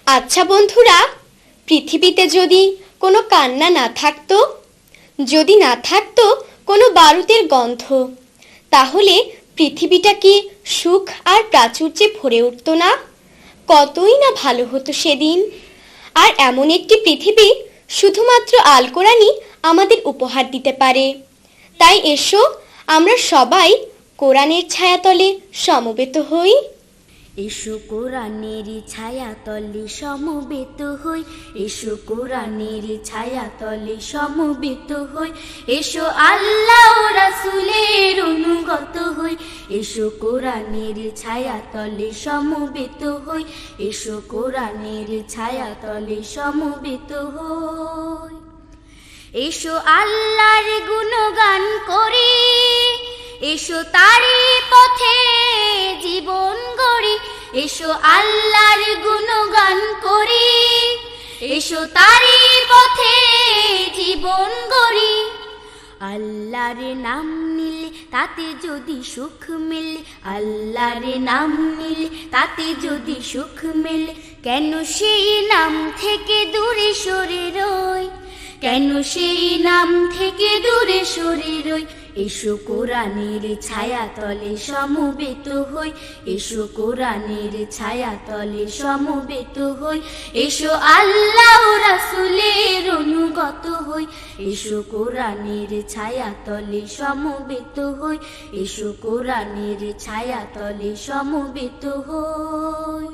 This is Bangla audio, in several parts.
আচ্ছা বন্ধুরা, পৃথিবীতে যদি কোনো কান্না না থাকতো, যদি না থাকতো কোনো বারুদের গন্ধ, তাহলে পৃথিবীটা কি সুখ আর প্রাচুর্যে ভরে উঠতো না? কতই না ভালো হতো সেদিন। আর এমন একটি পৃথিবী শুধুমাত্র আল কোরআনই আমাদের উপহার দিতে পারে। তাই এসো আমরা সবাই কোরআনের ছায়াতলে সমবেত হই। এসো কোরআনের ছায়াতলে সমবেত হই, এসো কোরআনের ছায়াতলে সমবেত হই, এসো আল্লাহ ও রাসূলের অনুগত হই, এসো কোরআনের ছায়াতলে সমবেত হই, এসো কোরআনের ছায়াতলে সমবেত হই। এসো আল্লাহর গুণগান করি, এসো তারি পথে জীবন গড়ি, এসো আল্লাহর গুণগান করি, এসো তারি পথে জীবন গড়ি। আল্লাহর নাম নিলে তাতে যদি সুখ মেলে, আল্লাহর নাম নিলে তাতে যদি সুখ মেলে, কেন সেই নাম থেকে দূরে সরে রই, কেন সেই নাম থেকে দূরে সরে রই। এসো কোরআনের ছায়াতলে সমবেত হই, এসো কোরআনের ছায়াতলে সমবেত হই, এসো আল্লাহ ও রাসূলের অনুগত হই, এসো কোরআনের ছায়াতলে সমবেত হই, এসো কোরআনের ছায়াতলে সমবেত হই।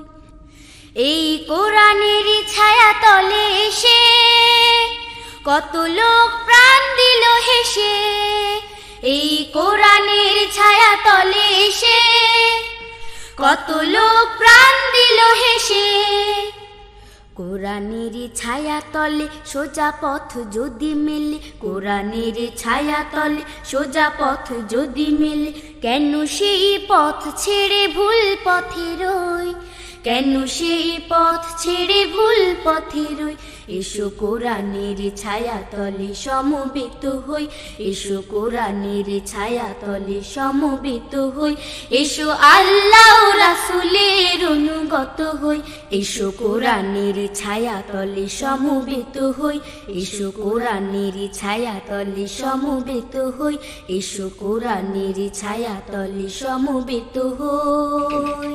এই কোরআনের ছায়াতলে এসে কত লোক প্রাণ দিল হেসে, এই কোরআনের ছায়াতলে এসে কত লোক প্রাণ দিল হেসে। কোরআনের ছায়াতলে সোজা পথ যদি মেলে, কোরআনের ছায়াতলে সোজা পথ যদি মেলে, কেন সেই পথ ছেড়ে ভুল পথে রই, কেন সেই পথ ছেড়ে ভুল পথে রই। এসো কোরআনের ছায়াতলে সমবেত হই, এসো কোরআনের ছায়াতলে সমবেত হই, এসো আল্লাহ ও রাসূলের অনুগত হই, এসো কোরআনের ছায়াতলে সমবেত হই, এসো কোরআনের ছায়াতলে সমবেত হই, এসো কোরআনের ছায়াতলে সমবেত হই।